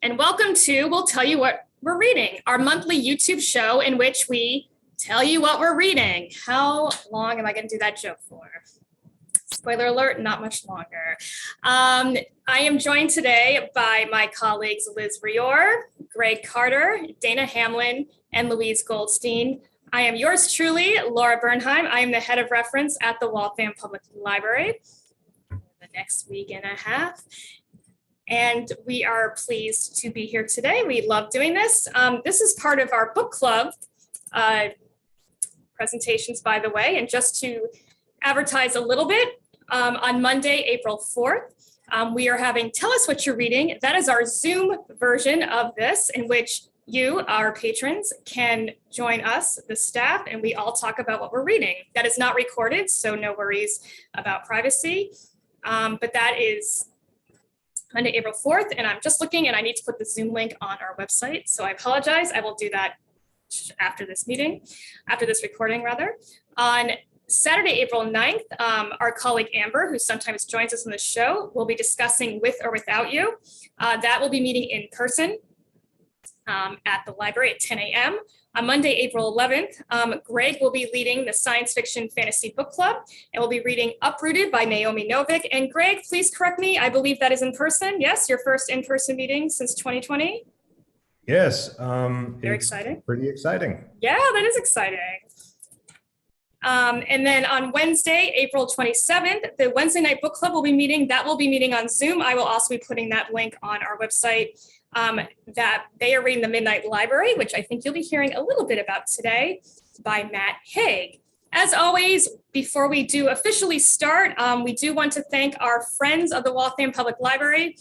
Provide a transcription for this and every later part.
and welcome to We'll Tell You What We're Reading, our monthly YouTube show in which we tell you what we're reading. How long am I going to do that joke for? Spoiler alert, not much longer. I am joined today by my colleagues Liz Rior, Greg Carter, Dana Hamlin, and Louise Goldstein. I am yours truly, Laura Bernheim. I am the head of reference at the Waltham Public Library for the next week and a half. And we are pleased to be here today. We love doing this. This is part of our book club presentations, by the way. And just to advertise a little bit, on Monday, April 4th, we are having Tell Us What You're Reading. That is our Zoom version of this, in which you, our patrons, can join us, the staff, and we all talk about what we're reading. That is not recorded, so no worries about privacy. But that is Monday, April 4th, and I'm just looking and I need to put the Zoom link on our website. So I apologize. I will do that after this meeting, after this recording rather. On Saturday, April 9th, our colleague Amber, who sometimes joins us on the show, will be discussing With or Without You. That will be meeting in person at the library at 10 a.m. On Monday, April 11th, Greg will be leading the Science Fiction Fantasy Book Club, and we'll be reading Uprooted by Naomi Novik. And Greg, please correct me, I believe that is in person. Yes, your first in-person meeting since 2020? Yes. Very exciting. Pretty exciting. Yeah, that is exciting. And then on Wednesday, April 27th, the Wednesday night book club will be meeting. That will be meeting on Zoom. I will also be putting that link on our website. That they are reading The Midnight Library, which I think you'll be hearing a little bit about today, by Matt Haig. As always, before we do officially start, we do want to thank our friends of the Waltham Public Library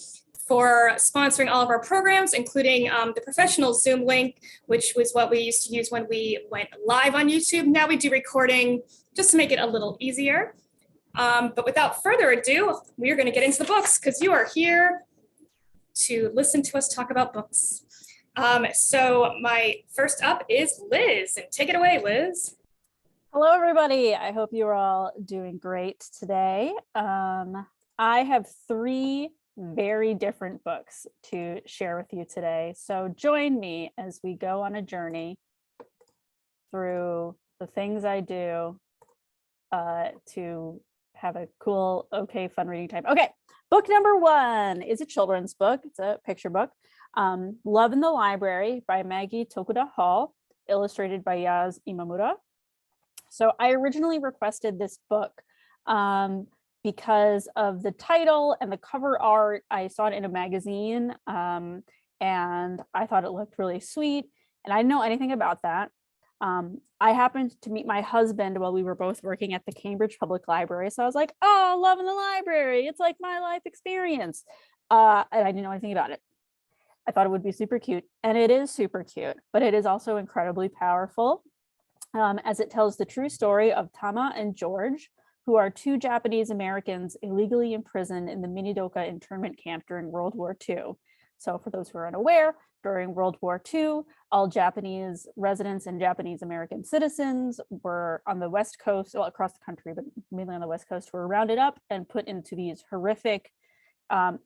for sponsoring all of our programs, including the professional Zoom link, which was what we used to use when we went live on YouTube. Now we do recording just to make it a little easier. But without further ado, we are going to get into the books because you are here to listen to us talk about books. So my first up is Liz, and take it away, Liz. Hello, everybody. I hope you're all doing great today. I have three very different books to share with you today. So join me as we go on a journey through the things I do to have a cool, okay, fun reading time. Okay, book number one is a children's book. It's a picture book. Love in the Library by Maggie Tokuda Hall, illustrated by Yaz Imamura. So I originally requested this book because of the title and the cover art. I saw it in a magazine and I thought it looked really sweet. And I didn't know anything about that. I happened to meet my husband while we were both working at the Cambridge Public Library. So I was like, oh, Love in the Library. It's like my life experience. And I didn't know anything about it. I thought it would be super cute. And it is super cute, but it is also incredibly powerful as it tells the true story of Tama and George, who are two Japanese Americans illegally imprisoned in the Minidoka internment camp during World War II. So for those who are unaware, during World War II, all Japanese residents and Japanese American citizens were on the West Coast, well, across the country, but mainly on the West Coast, were rounded up and put into these horrific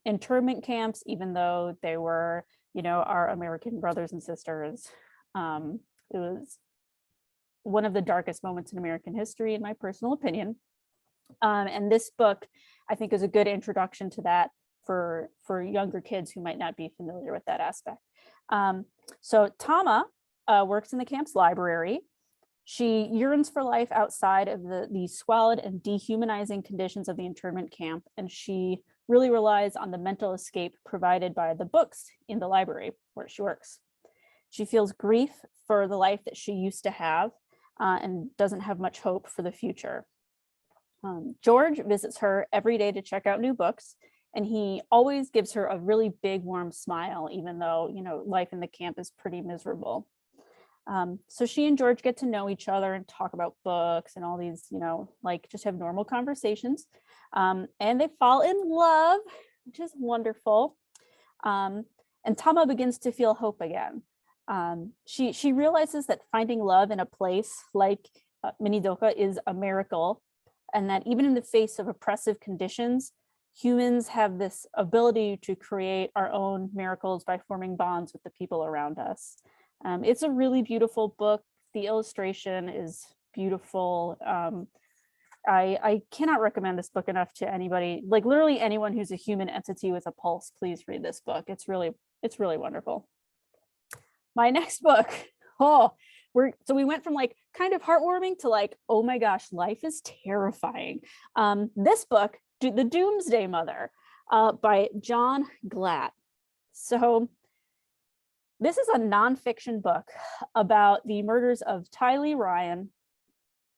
internment camps, even though they were, you know, our American brothers and sisters. It was one of the darkest moments in American history, in my personal opinion. And this book, I think, is a good introduction to that for younger kids who might not be familiar with that aspect. So Tama works in the camp's library. She yearns for life outside of the squalid and dehumanizing conditions of the internment camp, and she really relies on the mental escape provided by the books in the library where she works. She feels grief for the life that she used to have and doesn't have much hope for the future. George visits her every day to check out new books, and he always gives her a really big, warm smile, even though, you know, life in the camp is pretty miserable. So she and George get to know each other and talk about books and all these, you know, like just have normal conversations. And they fall in love, which is wonderful. And Tama begins to feel hope again. She realizes that finding love in a place like Minidoka is a miracle, and that even in the face of oppressive conditions, humans have this ability to create our own miracles by forming bonds with the people around us. It's a really beautiful book. The illustration is beautiful. I cannot recommend this book enough to anybody, like literally anyone who's a human entity with a pulse. Please read this book. It's really wonderful. My next book, we went from like kind of heartwarming to like, oh my gosh, life is terrifying. This book, The Doomsday Mother, by John Glatt. So this is a nonfiction book about the murders of Tylee Ryan,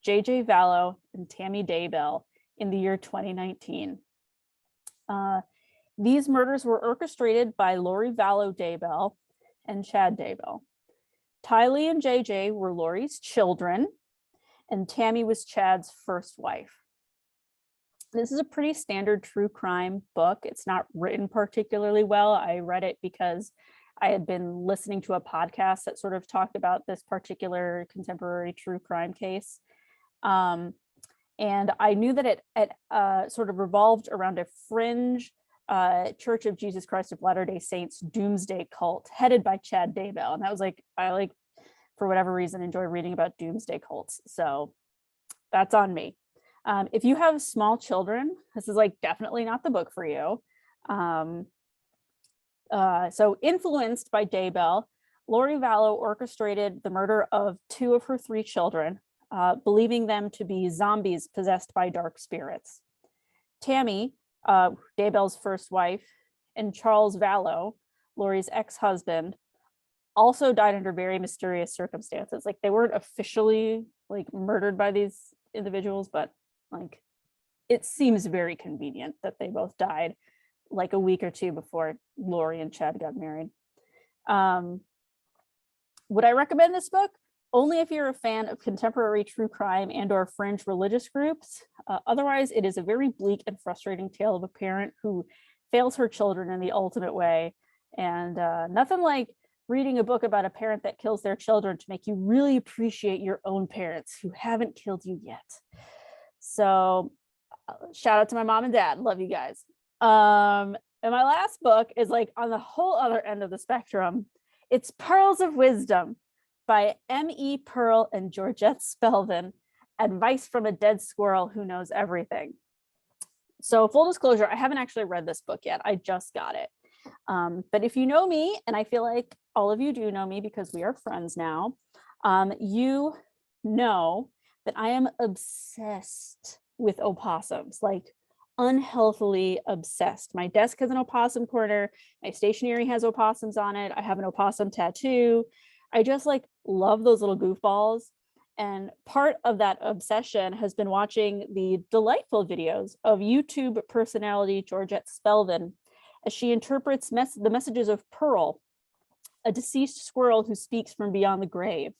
J.J. Vallow, and Tammy Daybell in the year 2019. These murders were orchestrated by Lori Vallow Daybell and Chad Daybell. Tylee and JJ were Lori's children, and Tammy was Chad's first wife. This is a pretty standard true crime book. It's not written particularly well. I read it because I had been listening to a podcast that sort of talked about this particular contemporary true crime case. And I knew that it sort of revolved around a fringe Church of Jesus Christ of Latter-day Saints doomsday cult headed by Chad Daybell. And that was like, I for whatever reason, enjoy reading about doomsday cults. So that's on me. If you have small children, this is like definitely not the book for you. So influenced by Daybell, Lori Vallow orchestrated the murder of 2 of her 3 children, believing them to be zombies possessed by dark spirits. Tammy, Daybell's first wife, and Charles Vallow, Lori's ex-husband, also died under very mysterious circumstances. Like they weren't officially like murdered by these individuals, but like it seems very convenient that they both died like a week or 2 before Lori and Chad got married. Would I recommend this book? Only if you're a fan of contemporary true crime and or fringe religious groups. Otherwise, it is a very bleak and frustrating tale of a parent who fails her children in the ultimate way. And nothing like reading a book about a parent that kills their children to make you really appreciate your own parents who haven't killed you yet. So shout out to my mom and dad. Love you guys. And my last book is like on the whole other end of the spectrum. It's Pearls of Wisdom by M.E. Pearl and Georgette Spelvin, Advice from a Dead Squirrel Who Knows Everything. So full disclosure, I haven't actually read this book yet. I just got it. But if you know me, and I feel like all of you do know me because we are friends now, you know that I am obsessed with opossums, like unhealthily obsessed. My desk has an opossum corner. My stationery has opossums on it. I have an opossum tattoo. I just like love those little goofballs. And part of that obsession has been watching the delightful videos of YouTube personality Georgette Spelvin as she interprets the messages of Pearl, a deceased squirrel who speaks from beyond the grave.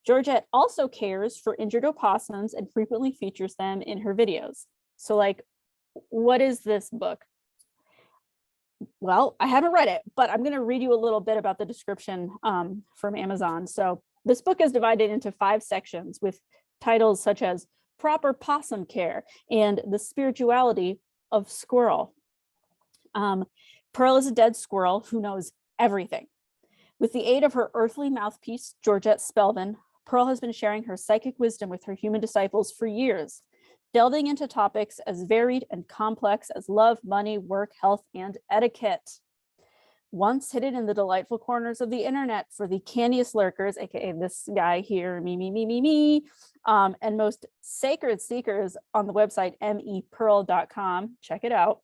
Georgette also cares for injured opossums and frequently features them in her videos. So like, what is this book? Well, I haven't read it, but I'm going to read you a little bit about the description from Amazon. So this book is divided into 5 sections with titles such as Proper Possum Care and The Spirituality of Squirrel. Pearl is a dead squirrel who knows everything. With the aid of her earthly mouthpiece, Georgette Spelvin, Pearl has been sharing her psychic wisdom with her human disciples for years, delving into topics as varied and complex as love, money, work, health, and etiquette. Once hidden in the delightful corners of the internet for the candiest lurkers, aka this guy here, me, and most sacred seekers on the website mepearl.com, check it out.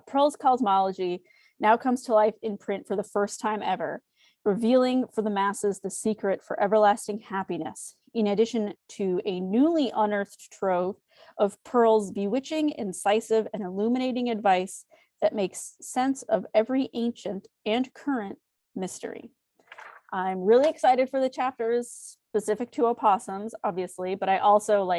Pearl's cosmology now comes to life in print for the first time ever, revealing for the masses the secret for everlasting happiness, in addition to a newly unearthed trove of Pearl's bewitching, incisive, and illuminating advice that makes sense of every ancient and current mystery. I'm really excited for the chapters specific to opossums, obviously, but I also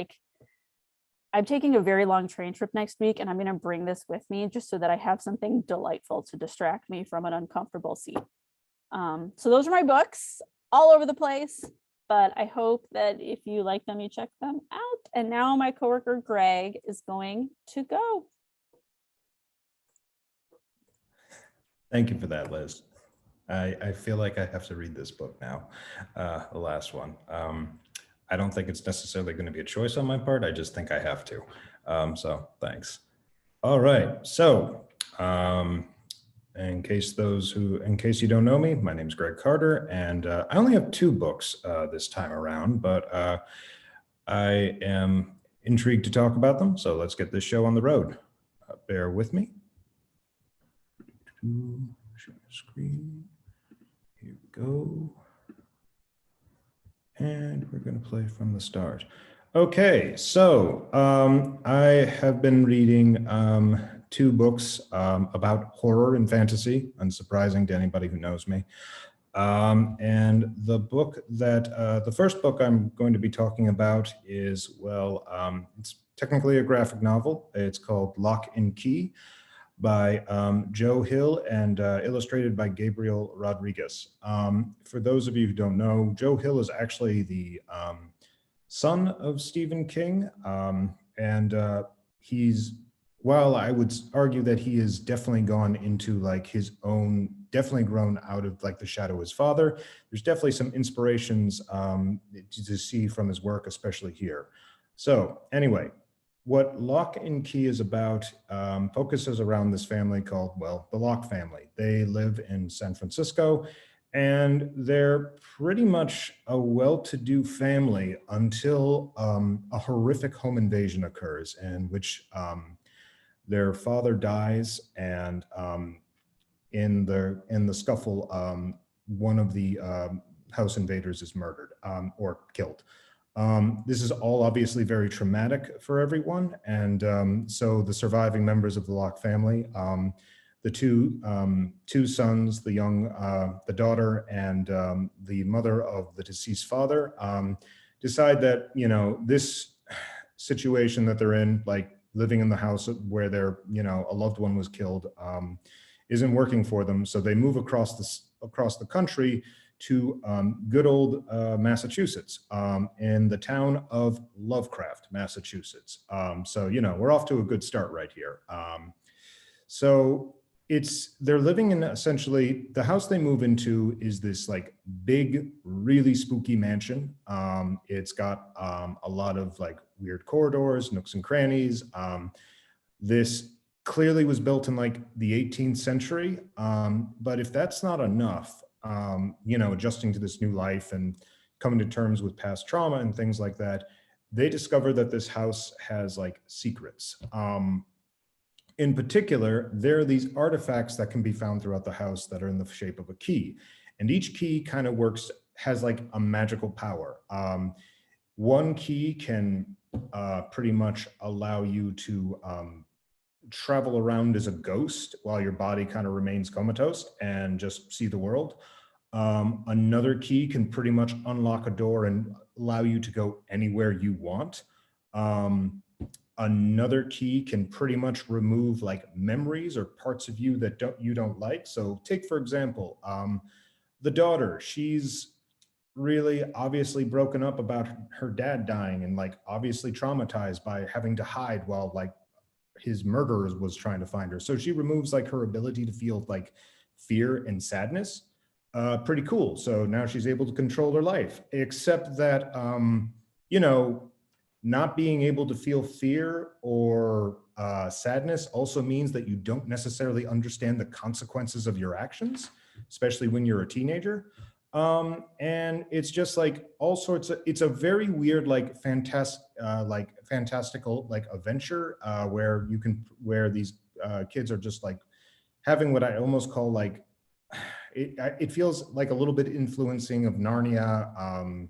I'm taking a very long train trip next week, and I'm going to bring this with me just so that I have something delightful to distract me from an uncomfortable seat. So those are my books all over the place, but I hope that if you like them, you check them out. And now my coworker Greg is going to go. Thank you for that, Liz. I feel like I have to read this book now, the last one. I don't think it's necessarily going to be a choice on my part. I just think I have to. So thanks. All right. So in case you don't know me, my name is Greg Carter, and I only have 2 books this time around, but I am intrigued to talk about them. So let's get this show on the road. Bear with me. Share screen. Here we go. And we're going to play from the start. Okay, so I have been reading 2 books about horror and fantasy, unsurprising to anybody who knows me. And the first book I'm going to be talking about is, it's technically a graphic novel. It's called Lock and Key by Joe Hill and illustrated by Gabriel Rodriguez. For those of you who don't know, Joe Hill is actually the son of Stephen King. While I would argue that he has definitely gone into like his own, definitely grown out of like the shadow of his father, there's definitely some inspirations to see from his work, especially here. So anyway, what Lock and Key is about focuses around this family called, the Locke family. They live in San Francisco, and they're pretty much a well-to-do family until a horrific home invasion occurs, in which their father dies, and in the scuffle, one of the house invaders is murdered or killed. This is all obviously very traumatic for everyone, and so the surviving members of the Locke family, the two sons, the daughter, and the mother of the deceased father, decide that this situation that they're in, like living in the house where a loved one was killed, isn't working for them. So they move across the country to good old Massachusetts, in the town of Lovecraft, Massachusetts. So, we're off to a good start right here. So they're living in, essentially, the house they move into is this like big, really spooky mansion. It's got a lot of like weird corridors, nooks and crannies. This clearly was built in like the 18th century. But if that's not enough, adjusting to this new life and coming to terms with past trauma and things like that, they discover that this house has like secrets. In particular, there are these artifacts that can be found throughout the house that are in the shape of a key. And each key kind of has like a magical power. One key can pretty much allow you to travel around as a ghost while your body kind of remains comatose and just see the world. Another key can pretty much unlock a door and allow you to go anywhere you want. Another key can pretty much remove like memories or parts of you that you don't like. So take, for example, the daughter. She's really obviously broken up about her dad dying and like obviously traumatized by having to hide while like his murderer was trying to find her. So she removes like her ability to feel like fear and sadness. Pretty cool. So now she's able to control her life, except that, not being able to feel fear or sadness also means that you don't necessarily understand the consequences of your actions, especially when you're a teenager. And it's just like all sorts of, it's a very weird, like fantastical, like adventure where these kids are just like having what I almost call like, it feels like a little bit influencing of Narnia,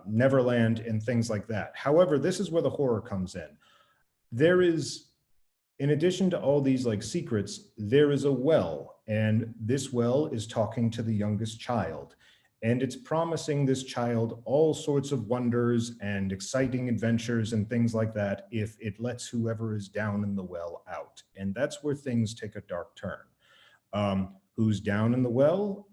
Neverland, and things like that. However, this is where the horror comes in. There is, in addition to all these like secrets, there is a well, and this well is talking to the youngest child, and it's promising this child all sorts of wonders and exciting adventures and things like that if it lets whoever is down in the well out. And that's where things take a dark turn. Who's down in the well?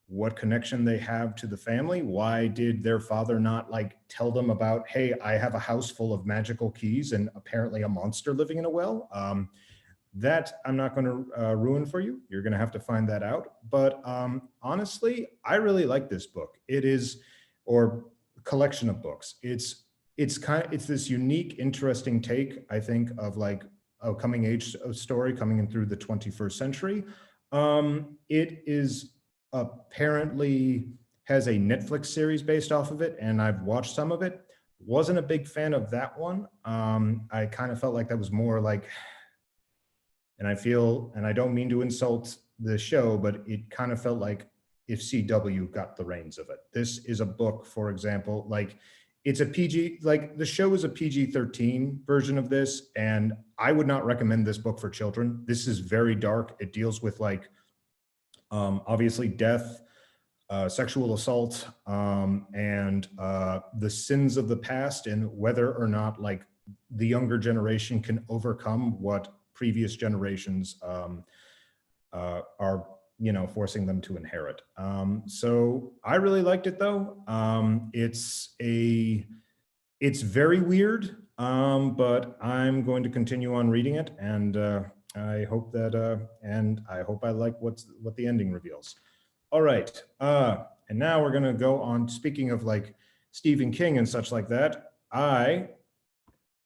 What connection they have to the family? Why did their father not like tell them about, hey, I have a house full of magical keys and apparently a monster living in a well? That I'm not going to ruin for you. You're going to have to find that out. But honestly, I really like this book. It is, or collection of books. It's this unique, interesting take, I think, of like a coming age story coming in through the 21st century. It is apparently has a Netflix series based off of it, and I've watched some of it. Wasn't a big fan of that one. I kind of felt like that was more like, and I feel, and I don't mean to insult the show, but it kind of felt like if CW got the reins of it. This is a book, for example, like it's a PG, like the show is a PG-13 version of this, and I would not recommend this book for children. This is very dark. It deals with like, obviously death, sexual assault, and the sins of the past, and whether or not like the younger generation can overcome what previous generations are, you know, forcing them to inherit. So I really liked it though. It's very weird, but I'm going to continue on reading it, and I hope that, and I hope I like what the ending reveals. All right, and now we're gonna go on, speaking of like Stephen King and such like that, I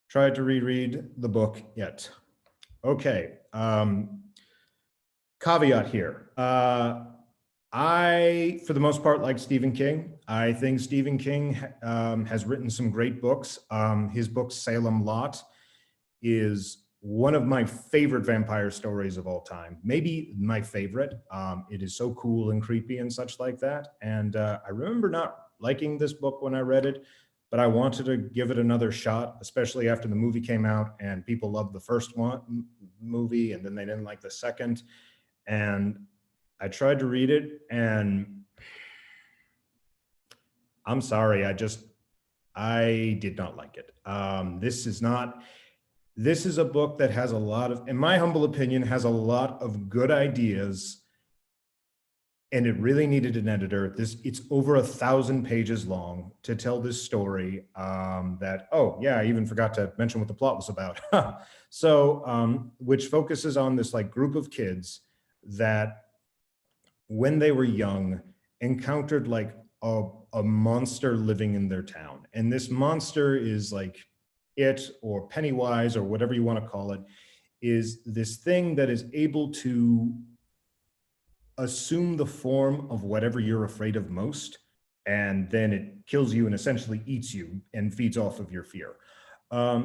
tried to reread the book It. Okay, caveat here. I, for the most part, like Stephen King. I think Stephen King has written some great books. His book, Salem Lot, is one of my favorite vampire stories of all time. Maybe my favorite. It is so cool and creepy and such like that. And I remember not liking this book when I read it, but I wanted to give it another shot, especially after the movie came out and people loved the first movie and then they didn't like the second. And I tried to read it, and I'm sorry, I did not like it. This is a book that has a lot of, in my humble opinion, has a lot of good ideas, and it really needed an editor. It's over 1,000 pages long to tell this story that, oh yeah, I even forgot to mention what the plot was about. So, which focuses on this like group of kids that when they were young encountered like a monster living in their town. And this monster is like it, or Pennywise, or whatever you want to call it, is this thing that is able to assume the form of whatever you're afraid of most, and then it kills you and essentially eats you and feeds off of your fear.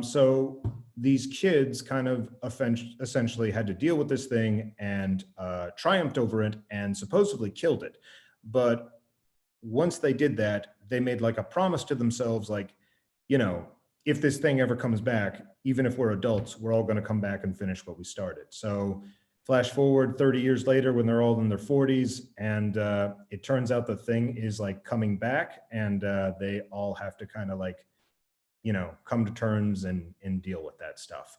So these kids kind of essentially had to deal with this thing and triumphed over it and supposedly killed it. But once they did that, they made like a promise to themselves, like, you know, if this thing ever comes back, even if we're adults, we're all going to come back and finish what we started. So flash forward 30 years later when they're all in their 40s, and it turns out the thing is like coming back, and they all have to kind of like, you know, come to terms and deal with that stuff.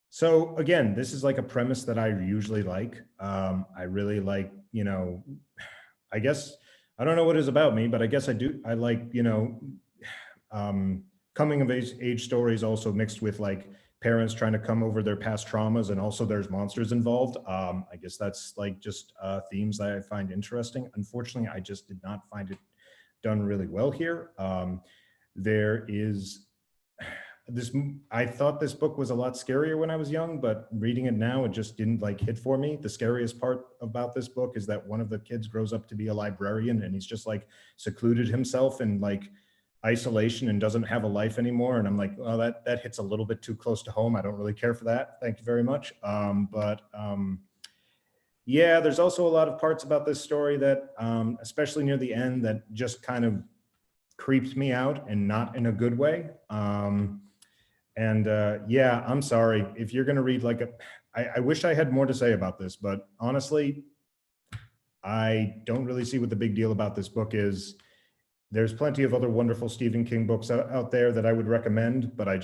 So again, this is like a premise that I usually like. I really like, you know, I guess, I don't know what it is about me, but I guess I do. I like, you know, coming of age stories also mixed with like parents trying to come over their past traumas, and also there's monsters involved. I guess that's like just themes that I find interesting. Unfortunately, I just did not find it done really well here. There is this, I thought this book was a lot scarier when I was young, but reading it now, it just didn't like hit for me. The scariest part about this book is that one of the kids grows up to be a librarian, and he's just like secluded himself in like isolation and doesn't have a life anymore. And I'm like, well, that hits a little bit too close to home. I don't really care for that. Thank you very much. Yeah, there's also a lot of parts about this story that, especially near the end, that just kind of creeps me out, and not in a good way. Yeah, I'm sorry if you're going to read like I wish I had more to say about this, but honestly, I don't really see what the big deal about this book is. There's plenty of other wonderful Stephen King books out there that I would recommend, but I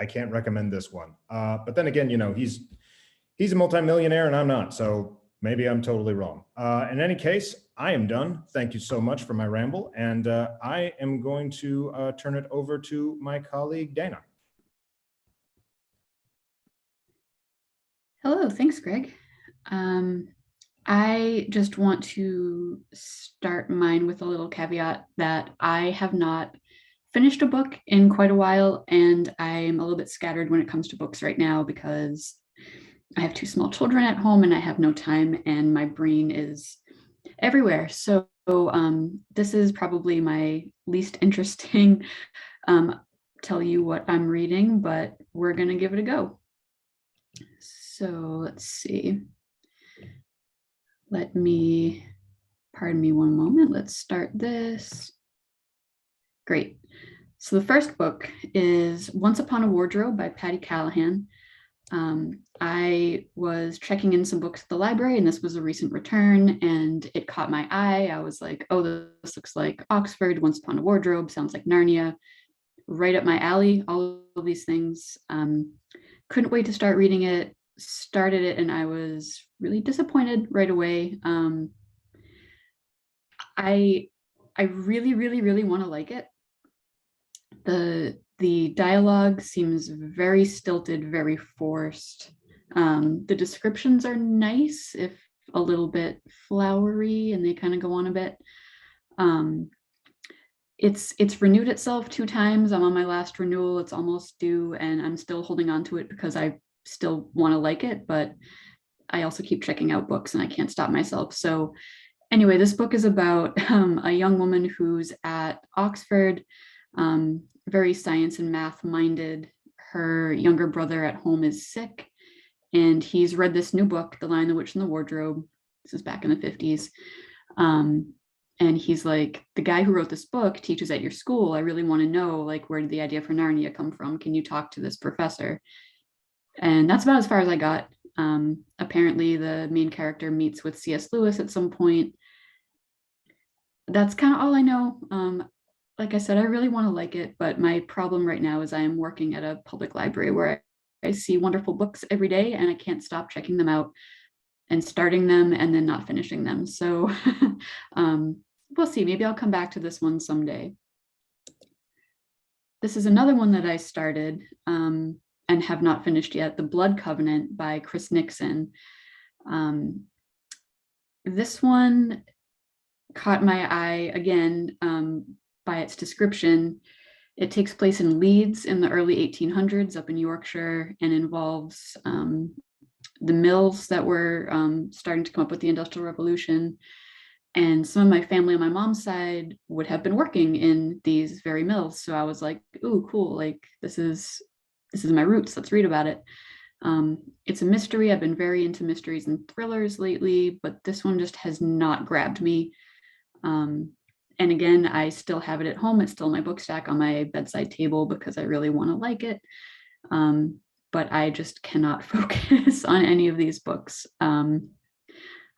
can't recommend this one. But then again, you know, he's a multimillionaire and I'm not, so maybe I'm totally wrong. In any case, I am done. Thank you so much for my ramble, and I am going to turn it over to my colleague, Dana. Hello, thanks, Greg. I just want to start mine with a little caveat that I have not finished a book in quite a while, and I'm a little bit scattered when it comes to books right now because I have two small children at home and I have no time, and my brain is everywhere. So this is probably my least interesting tell you what I'm reading, but we're going to give it a go. So let's see. Pardon me one moment. Let's start this. Great. So the first book is Once Upon a Wardrobe by Patty Callahan. I was checking in some books at the library, and this was a recent return, and it caught my eye. I was like, oh, this looks like Oxford, Once Upon a Wardrobe, sounds like Narnia, right up my alley, all of these things. Couldn't wait to start reading it, started it, and I was really disappointed right away. I really, really, really want to like it. The dialogue seems very stilted, very forced. The descriptions are nice, if a little bit flowery, and they kind of go on a bit. It's renewed itself 2 times. I'm on my last renewal. It's almost due, and I'm still holding on to it because I still want to like it, but I also keep checking out books and I can't stop myself. So anyway, this book is about a young woman who's at Oxford, very science and math minded. Her younger brother at home is sick, and he's read this new book, The Lion, the Witch, and the Wardrobe. This is back in the 50s. And he's like, the guy who wrote this book teaches at your school. I really want to know, like, where did the idea for Narnia come from? Can you talk to this professor? And that's about as far as I got. Apparently the main character meets with C.S. Lewis at some point. That's kind of all I know. Like I said, I really want to like it, but my problem right now is I am working at a public library where I see wonderful books every day, and I can't stop checking them out and starting them and then not finishing them. So we'll see. Maybe I'll come back to this one someday. This is another one that I started and have not finished yet, The Blood Covenant by Chris Nixon. This one caught my eye again by its description. It takes place in Leeds in the early 1800s up in Yorkshire, and involves the mills that were starting to come up with the Industrial Revolution. And some of my family on my mom's side would have been working in these very mills. So I was like, ooh, cool. Like, this is my roots. Let's read about it. It's a mystery. I've been very into mysteries and thrillers lately, but this one just has not grabbed me. And again, I still have it at home. It's still in my book stack on my bedside table because I really want to like it. But I just cannot focus on any of these books.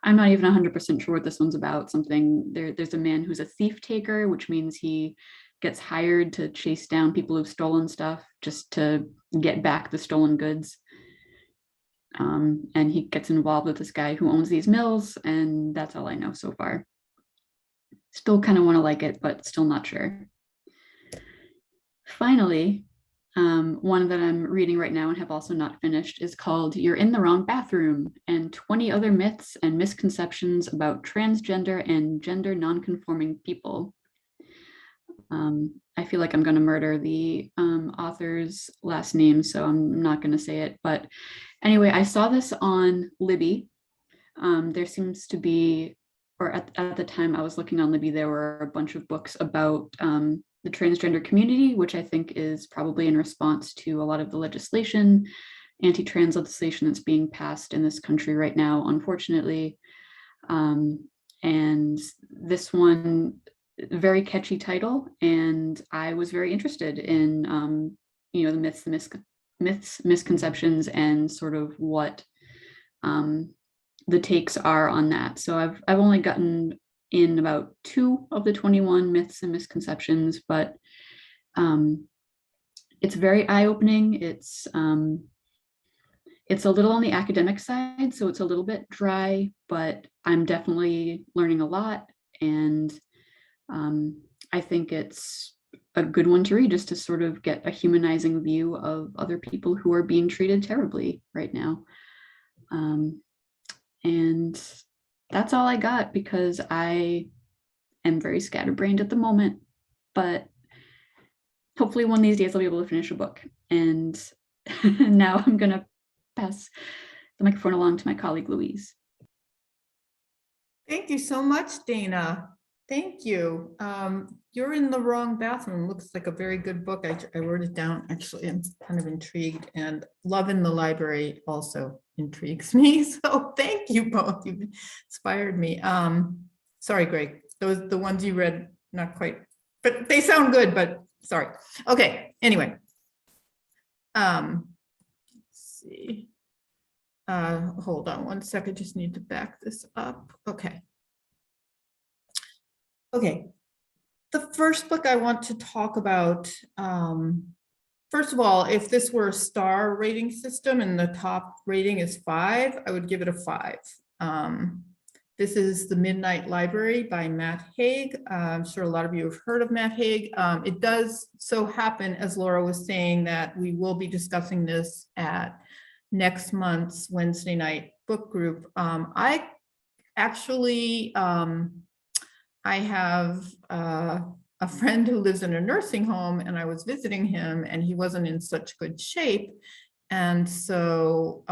I'm not even 100% sure what this one's about. There's a man who's a thief taker, which means he gets hired to chase down people who've stolen stuff just to get back the stolen goods. And he gets involved with this guy who owns these mills, and that's all I know so far. Still kind of want to like it, but still not sure. Finally, one that I'm reading right now and have also not finished is called You're in the Wrong Bathroom, and 20 Other Myths and Misconceptions About Transgender and Gender Nonconforming People. I feel like I'm going to murder the author's last name, so I'm not going to say it. But anyway, I saw this on Libby. There seems to be, or at the time I was looking on Libby, there were a bunch of books about the transgender community, which I think is probably in response to a lot of the legislation, anti-trans legislation that's being passed in this country right now, unfortunately. And this one, very catchy title, and I was very interested in the myths, misconceptions, and sort of what the takes are on that. So I've only gotten in about 2 of the 21 myths and misconceptions, but it's very eye-opening. It's a little on the academic side, so it's a little bit dry, but I'm definitely learning a lot, and I think it's a good one to read just to sort of get a humanizing view of other people who are being treated terribly right now. And that's all I got because I am very scatterbrained at the moment, but hopefully one of these days I'll be able to finish a book. And now I'm going to pass the microphone along to my colleague, Louise. Thank you so much, Dana. Thank you. You're in the wrong bathroom. Looks like a very good book. I wrote it down. Actually, I'm kind of intrigued, and Love in the Library also intrigues me. So thank you both. You've inspired me. Sorry, Greg. The ones you read, not quite, but they sound good, but sorry. Okay, anyway. Let's see. Hold on one second, just need to back this up. Okay. Okay. The first book I want to talk about, first of all, if this were a star rating system and the top rating is 5, I would give it a 5. This is The Midnight Library by Matt Haig. I'm sure a lot of you have heard of Matt Haig. It does so happen, as Laura was saying, that we will be discussing this at next month's Wednesday night book group. I actually, I have a friend who lives in a nursing home, and I was visiting him and he wasn't in such good shape. And so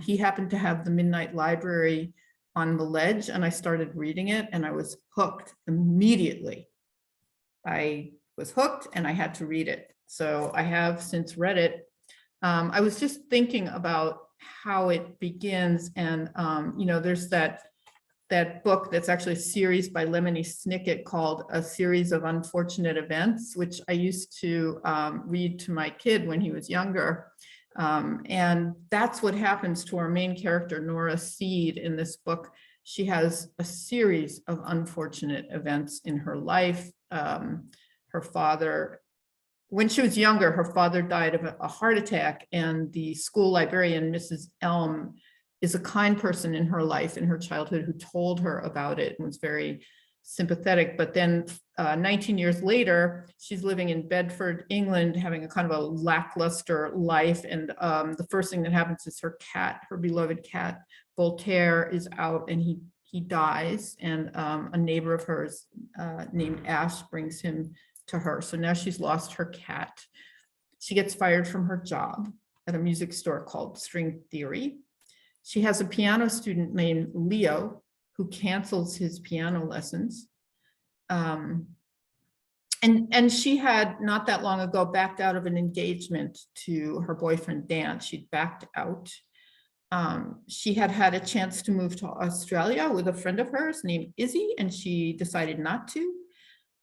he happened to have The Midnight Library on the ledge, and I started reading it and I was hooked immediately. I was hooked and I had to read it. So I have since read it. I was just thinking about how it begins, and you know, there's that book that's actually a series by Lemony Snicket called A Series of Unfortunate Events, which I used to read to my kid when he was younger. And that's what happens to our main character, Nora Seed, in this book. She has a series of unfortunate events in her life. Her father, when she was younger, her father died of a heart attack, and the school librarian, Mrs. Elm, is a kind person in her life, in her childhood, who told her about it and was very sympathetic. But then 19 years later, she's living in Bedford, England, having a kind of a lackluster life. And the first thing that happens is her cat, her beloved cat, Voltaire, is out and he dies. And a neighbor of hers named Ash brings him to her. So now she's lost her cat. She gets fired from her job at a music store called String Theory. She has a piano student named Leo who cancels his piano lessons. And she had not that long ago backed out of an engagement to her boyfriend, Dan. She'd backed out. She had had a chance to move to Australia with a friend of hers named Izzy, and she decided not to.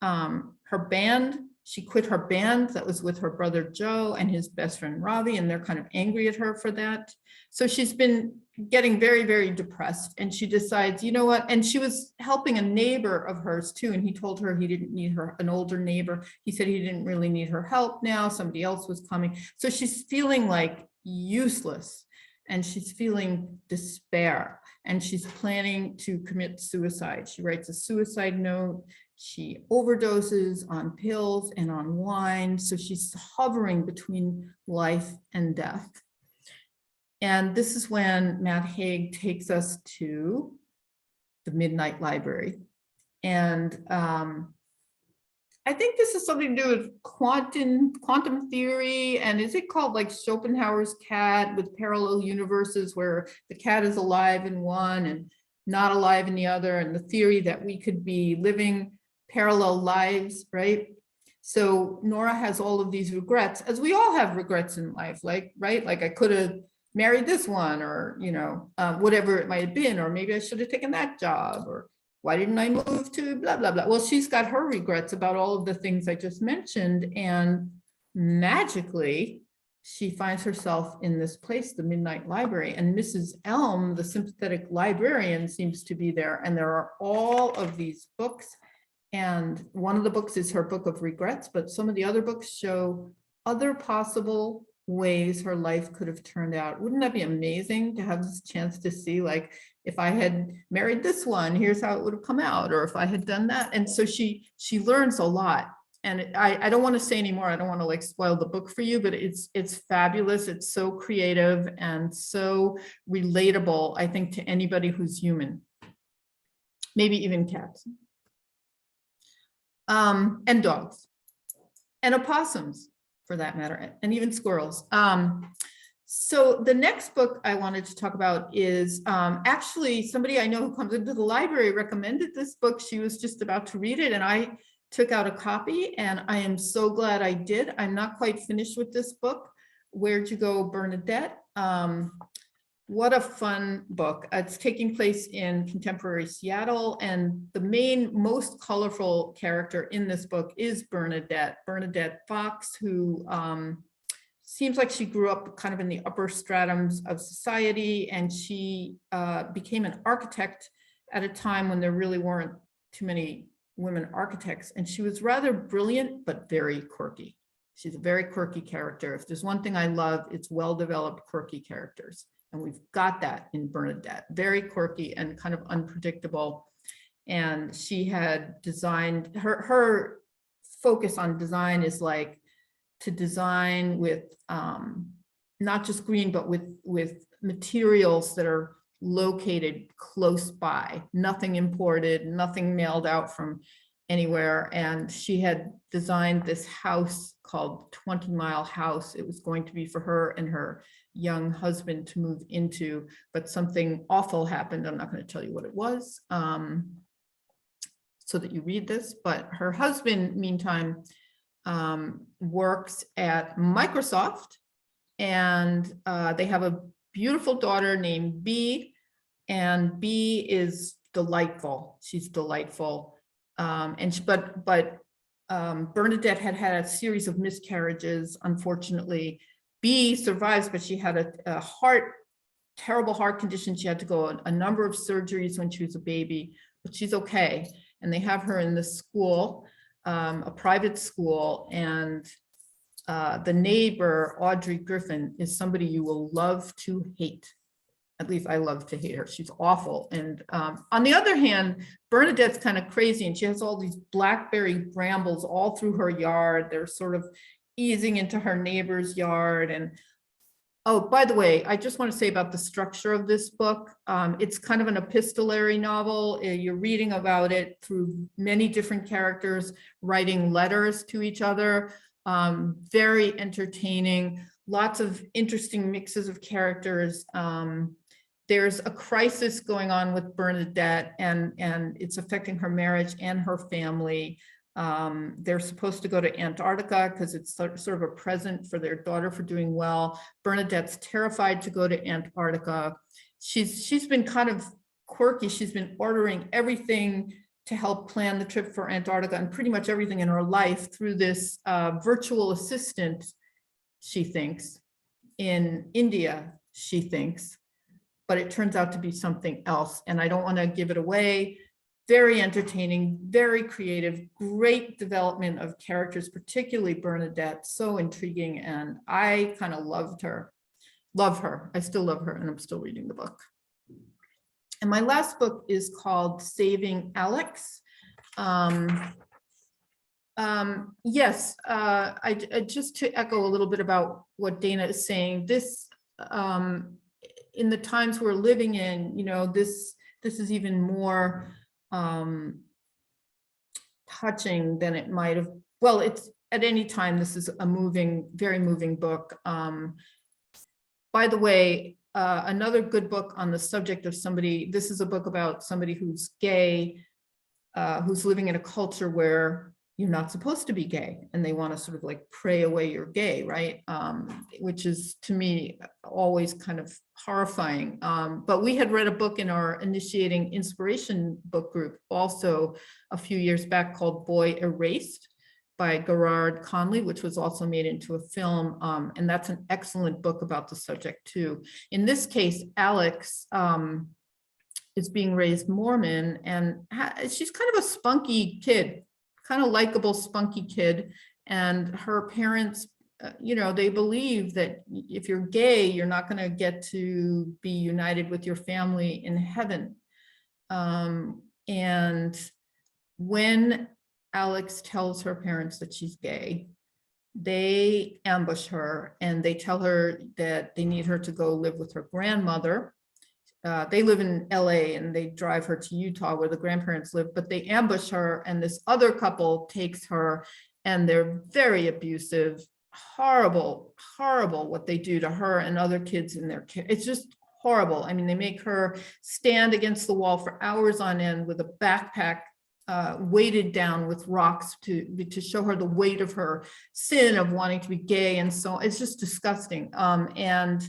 Her band, she quit her band that was with her brother Joe and his best friend Ravi, and they're kind of angry at her for that. So she's been getting very, very depressed, and she decides, you know what? And she was helping a neighbor of hers too, and he told her he didn't need her, an older neighbor. He said he didn't really need her help now. Somebody else was coming. So she's feeling like useless, and she's feeling despair, and she's planning to commit suicide. She writes a suicide note. She overdoses on pills and on wine. So she's hovering between life and death. And this is when Matt Haig takes us to the Midnight Library. And I think this is something to do with quantum theory. And is it called like Schopenhauer's cat, with parallel universes where the cat is alive in one and not alive in the other, and the theory that we could be living parallel lives, right? So Nora has all of these regrets, as we all have regrets in life, like, right? Like I could have married this one, or, you know, whatever it might have been, or maybe I should have taken that job, or why didn't I move to blah, blah, blah. Well, she's got her regrets about all of the things I just mentioned. And magically, she finds herself in this place, the Midnight Library, and Mrs. Elm, the sympathetic librarian, seems to be there. And there are all of these books. And one of the books is her book of regrets, but some of the other books show other possible ways her life could have turned out. Wouldn't that be amazing to have this chance to see, like, if I had married this one, here's how it would have come out, or if I had done that. And so she learns a lot and I don't want to say anymore. I don't want to like spoil the book for you, but it's fabulous. It's so creative and so relatable, I think, to anybody who's human, maybe even cats, and dogs, and opossums for that matter, and even squirrels. So the next book I wanted to talk about is actually somebody I know who comes into the library recommended this book. She was just about to read it and I took out a copy and I am so glad I did. I'm not quite finished with this book. Where'd You Go, Bernadette? What a fun book. It's taking place in contemporary Seattle, and the most colorful character in this book is Bernadette Fox, who seems like she grew up kind of in the upper stratums of society, and she became an architect at a time when there really weren't too many women architects, and she was rather brilliant but very quirky. She's a very quirky character. If there's one thing I love, it's well-developed quirky characters, and we've got that in Bernadette. Very quirky and kind of unpredictable. And she had designed, her focus on design is like to design with not just green, but with materials that are located close by, nothing imported, nothing mailed out from anywhere. And she had designed this house called 20 Mile House. It was going to be for her and her young husband to move into, but something awful happened. I'm not going to tell you what it was, so that you read this. But her husband, meantime, works at Microsoft, and they have a beautiful daughter named Bee, and Bee is delightful. She's delightful. But Bernadette had had a series of miscarriages. Unfortunately, Bee survives, but she had a terrible heart condition. She had to go a number of surgeries when she was a baby, but she's okay. And they have her in this school, a private school, and the neighbor, Audrey Griffin, is somebody you will love to hate. At least I love to hate her. She's awful. And on the other hand, Bernadette's kind of crazy, and she has all these blackberry brambles all through her yard. They're sort of easing into her neighbor's yard. And oh, by the way, I just want to say about the structure of this book. It's kind of an epistolary novel. You're reading about it through many different characters writing letters to each other. Very entertaining, lots of interesting mixes of characters. There's a crisis going on with Bernadette, and it's affecting her marriage and her family. They're supposed to go to Antarctica because it's sort of a present for their daughter for doing well. Bernadette's terrified to go to Antarctica. She's been kind of quirky. She's been ordering everything to help plan the trip for Antarctica, and pretty much everything in her life through this virtual assistant, she thinks, in India, she thinks, but it turns out to be something else. And I don't want to give it away. Very entertaining, very creative, great development of characters, particularly Bernadette, so intriguing. And I kind of loved her, love her. I still love her, and I'm still reading the book. And my last book is called Saving Alex. Yes, I just to echo a little bit about what Dana is saying, this, in the times we're living in, you know, this is even more touching than it might have. Well, it's at any time, this is a moving, very moving book. By the way, another good book on the subject of somebody, this is a book about somebody who's gay, who's living in a culture where you're not supposed to be gay, and they want to sort of like pray away you're gay, right? Which is, to me, always kind of horrifying. But we had read a book in our initiating inspiration book group also a few years back called Boy Erased by Gerard Conley, which was also made into a film. And that's an excellent book about the subject too. In this case, Alex is being raised Mormon, and she's kind of a spunky kid, kind of likable, spunky kid. And her parents, you know, they believe that if you're gay, you're not going to get to be united with your family in heaven. And when Alex tells her parents that she's gay, they ambush her and they tell her that they need her to go live with her grandmother. They live in LA and they drive her to Utah where the grandparents live, but they ambush her and this other couple takes her and they're very abusive, horrible, horrible what they do to her and other kids in their care. It's just horrible. I mean, they make her stand against the wall for hours on end with a backpack weighted down with rocks to show her the weight of her sin of wanting to be gay. And so it's just disgusting. And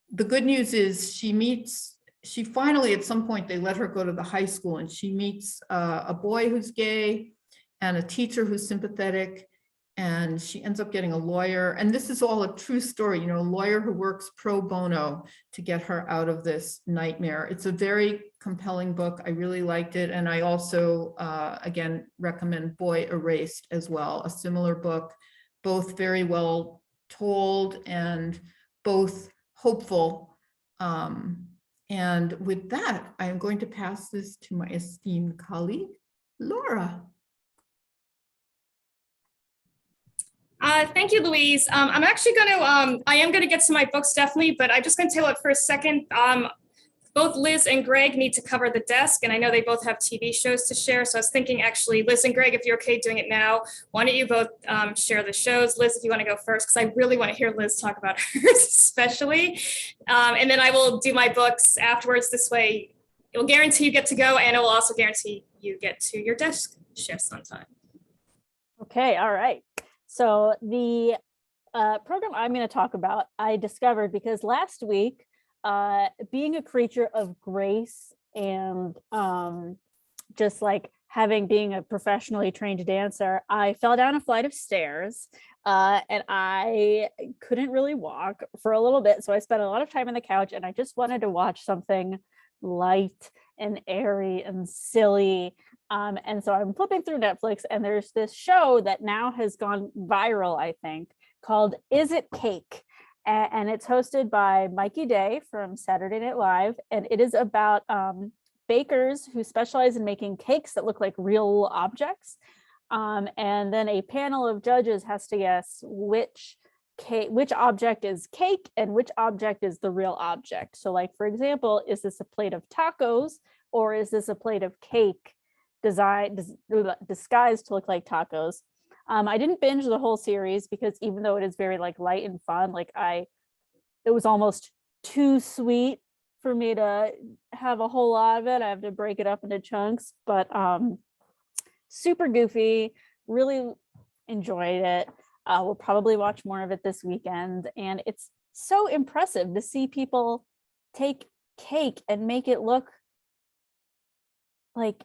the good news is she finally, at some point, they let her go to the high school and she meets a boy who's gay and a teacher who's sympathetic. And she ends up getting a lawyer. And this is all a true story, a lawyer who works pro bono to get her out of this nightmare. It's a very compelling book. I really liked it. And I also, again, recommend Boy Erased as well, a similar book, both very well told and both hopeful. And with that, I am going to pass this to my esteemed colleague, Laura. Thank you, Louise. I'm actually going to, I am going to get to my books definitely, but I'm just going to tell it for a second. Both Liz and Greg need to cover the desk, and I know they both have TV shows to share. So I was thinking, actually, Liz and Greg, if you're okay doing it now, why don't you both share the shows? Liz, if you want to go first, because I really want to hear Liz talk about hers especially. And then I will do my books afterwards. This way, it will guarantee you get to go, and it will also guarantee you get to your desk shifts on time. Okay, all right. So the program I'm going to talk about, I discovered because last week, being a creature of grace and just like being a professionally trained dancer, I fell down a flight of stairs and I couldn't really walk for a little bit. So I spent a lot of time on the couch and I just wanted to watch something light and airy and silly. And so I'm flipping through Netflix and there's this show that now has gone viral, I think, called Is It Cake? And it's hosted by Mikey Day from Saturday Night Live. And it is about bakers who specialize in making cakes that look like real objects. And then a panel of judges has to guess which object is cake and which object is the real object. So like, for example, is this a plate of tacos or is this a plate of cake disguised to look like tacos? I didn't binge the whole series because even though it is very like light and fun, it was almost too sweet for me to have a whole lot of it. I have to break it up into chunks, but super goofy, really enjoyed it. We'll probably watch more of it this weekend. And it's so impressive to see people take cake and make it look like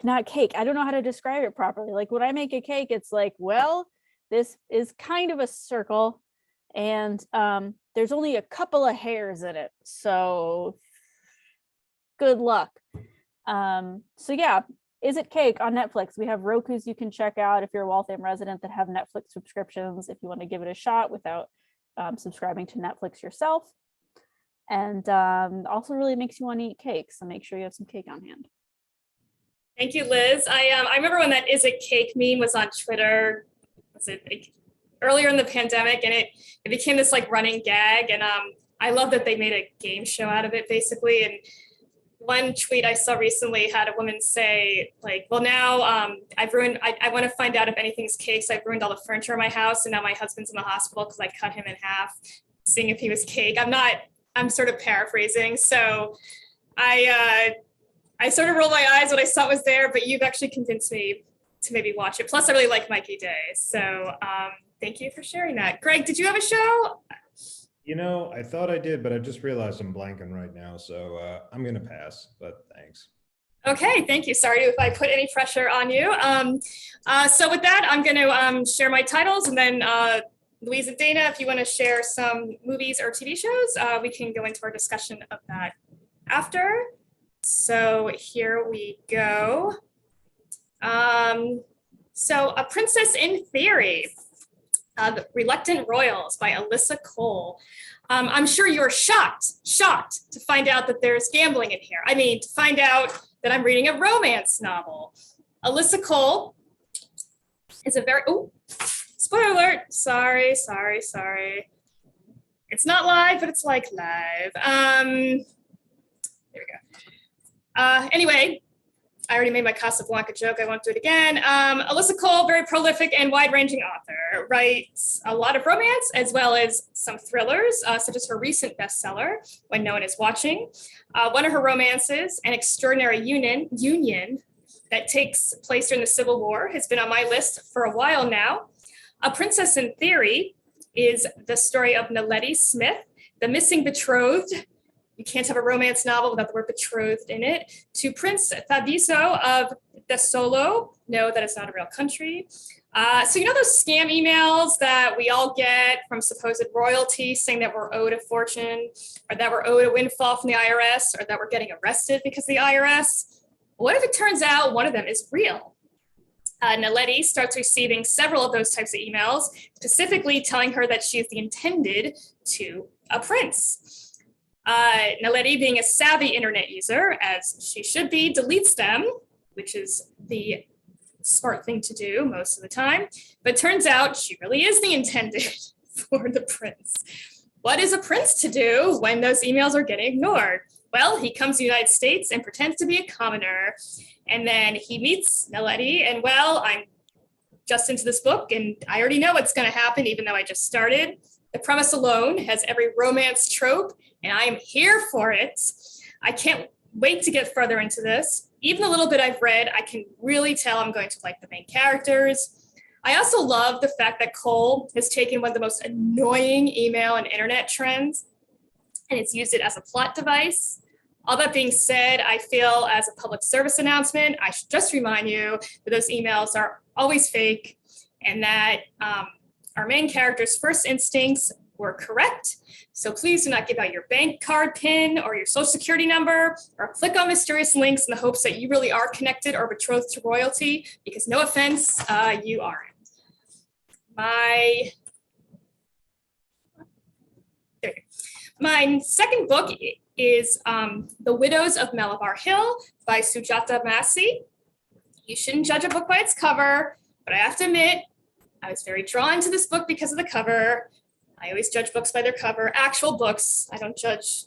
not cake. I don't know how to describe it properly. Like when I make a cake, it's like, well, this is kind of a circle and there's only a couple of hairs in it. So good luck. So yeah, Is It Cake on Netflix. We have Roku's you can check out if you're a Waltham resident that have Netflix subscriptions, if you want to give it a shot without subscribing to Netflix yourself. And also really makes you want to eat cake. So make sure you have some cake on hand. Thank you, Liz. I remember when that Is It Cake meme was on Twitter. Was it like earlier in the pandemic? And it became this like running gag. And I love that they made a game show out of it, basically. And one tweet I saw recently had a woman say, like, well, now I want to find out if anything's cake. So I've ruined all the furniture in my house. And now my husband's in the hospital because I cut him in half, seeing if he was cake. I'm sort of paraphrasing. So I sort of rolled my eyes when I saw it was there, but you've actually convinced me to maybe watch it. Plus, I really like Mikey Day. So thank you for sharing that. Greg, did you have a show? I thought I did, but I just realized I'm blanking right now. So I'm going to pass, but thanks. Okay, thank you. Sorry if I put any pressure on you. So with that, I'm going to share my titles and then Louise and Dana, if you want to share some movies or TV shows, we can go into our discussion of that after. So here we go. So A Princess in Theory, The Reluctant Royals by Alyssa Cole. I'm sure you're shocked to find out that there's gambling in here. I mean, to find out that I'm reading a romance novel. Alyssa Cole is a very, oh, spoiler alert, sorry. It's not live, but it's like live. There we go. Anyway, I already made my Casablanca joke. I won't do it again. Alyssa Cole, very prolific and wide-ranging author, writes a lot of romance as well as some thrillers, such as her recent bestseller, When No One Is Watching. One of her romances, An Extraordinary Union that takes place during the Civil War, has been on my list for a while now. A Princess in Theory is the story of Naledi Smith, the missing betrothed. You can't have a romance novel without the word betrothed in it. To Prince Thabiso of Desolo. No, that is not a real country. So you know those scam emails that we all get from supposed royalty saying that we're owed a fortune, or that we're owed a windfall from the IRS, or that we're getting arrested because of the IRS? What if it turns out one of them is real? Naledi starts receiving several of those types of emails, specifically telling her that she is the intended to a prince. Naledi, being a savvy internet user, as she should be, deletes them, which is the smart thing to do most of the time. But turns out she really is the intended for the prince. What is a prince to do when those emails are getting ignored? Well, he comes to the United States and pretends to be a commoner. And then he meets Naledi, and well, I'm just into this book and I already know what's going to happen, even though I just started. The premise alone has every romance trope, and I am here for it. I can't wait to get further into this. Even the little bit I've read, I can really tell I'm going to like the main characters. I also love the fact that Cole has taken one of the most annoying email and internet trends, and it's used it as a plot device. All that being said, I feel as a public service announcement, I should just remind you that those emails are always fake, and that our main character's first instincts were correct. So please do not give out your bank card PIN or your social security number, or click on mysterious links in the hopes that you really are connected or betrothed to royalty, because no offense, you aren't. My second book is The Widows of Malabar Hill by Sujata Massey. You shouldn't judge a book by its cover, but I have to admit, I was very drawn to this book because of the cover. I always judge books by their cover. Actual books, I don't judge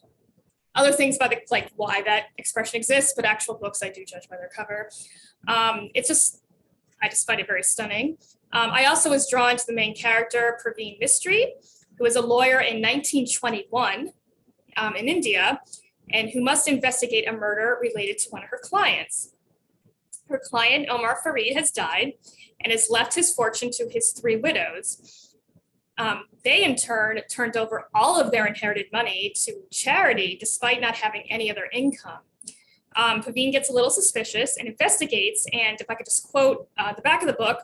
other things by like why that expression exists, but actual books I do judge by their cover. I just find it very stunning. I also was drawn to the main character, Praveen Mistry, who was a lawyer in 1921 in India, and who must investigate a murder related to one of her clients. Her client, Omar Farid, has died and has left his fortune to his 3 widows. They, in turn, turned over all of their inherited money to charity despite not having any other income. Praveen gets a little suspicious and investigates, and if I could just quote the back of the book,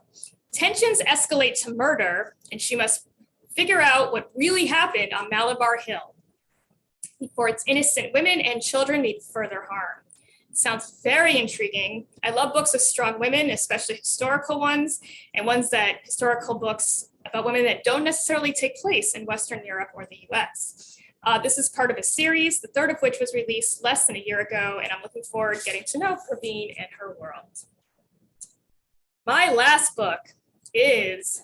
tensions escalate to murder, and she must figure out what really happened on Malabar Hill before its innocent women and children need further harm. Sounds very intriguing. I love books with strong women, especially historical ones, and historical books about women that don't necessarily take place in Western Europe or the US. This is part of a series, the 3rd of which was released less than a year ago, and I'm looking forward to getting to know Praveen and her world. My last book is,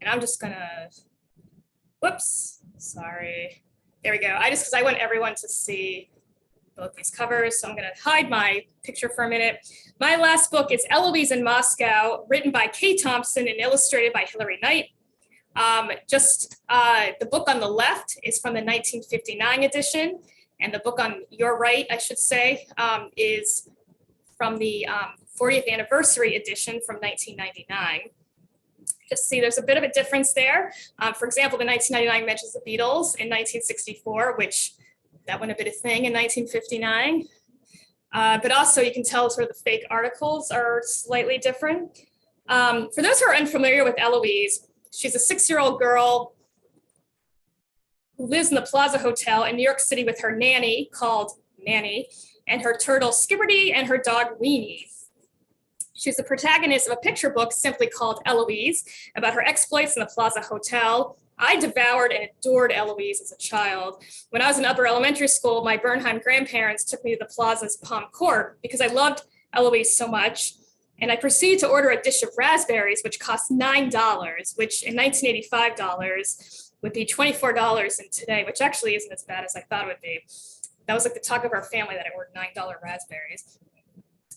and I'm just gonna, whoops, sorry. There we go. Because I want everyone to see both these covers, so I'm going to hide my picture for a minute. My last book is Eloise in Moscow, written by Kay Thompson and illustrated by Hilary Knight. The book on the left is from the 1959 edition, and the book on your right, I should say, is from the 40th anniversary edition from 1999. Just see, there's a bit of a difference there. For example, the 1999 mentions the Beatles in 1964, which that wouldn't have been a thing in 1959. But also you can tell sort of the fake articles are slightly different. For those who are unfamiliar with Eloise, she's a 6-year-old girl who lives in the Plaza Hotel in New York City with her nanny, called Nanny, and her turtle Skibberty and her dog Weenie. She's the protagonist of a picture book simply called Eloise, about her exploits in the Plaza Hotel. I devoured and adored Eloise as a child. When I was in upper elementary school, my Bernheim grandparents took me to the Plaza's Palm Court because I loved Eloise so much. And I proceeded to order a dish of raspberries, which cost $9, which in 1985 dollars would be $24 in today, which actually isn't as bad as I thought it would be. That was like the talk of our family that I ordered $9 raspberries.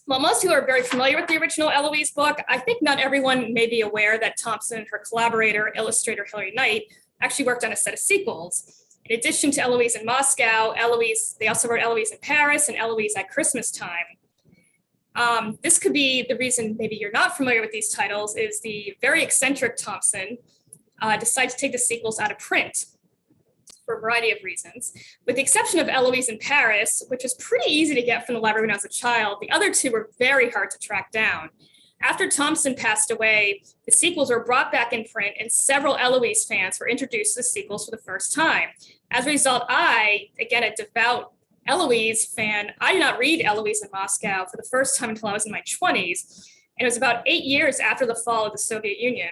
Well, most people are very familiar with the original Eloise book. I think not everyone may be aware that Thompson and her collaborator, illustrator Hilary Knight, actually worked on a set of sequels. In addition to Eloise in Moscow, they also wrote Eloise in Paris and Eloise at Christmas Time. This could be the reason maybe you're not familiar with these titles is the very eccentric Thompson decided to take the sequels out of print for a variety of reasons. With the exception of Eloise in Paris, which was pretty easy to get from the library when I was a child, the other two were very hard to track down. After Thompson passed away, the sequels were brought back in print and several Eloise fans were introduced to the sequels for the first time. As a result, I, again, a devout Eloise fan, I did not read Eloise in Moscow for the first time until I was in my 20s. And it was about 8 years after the fall of the Soviet Union.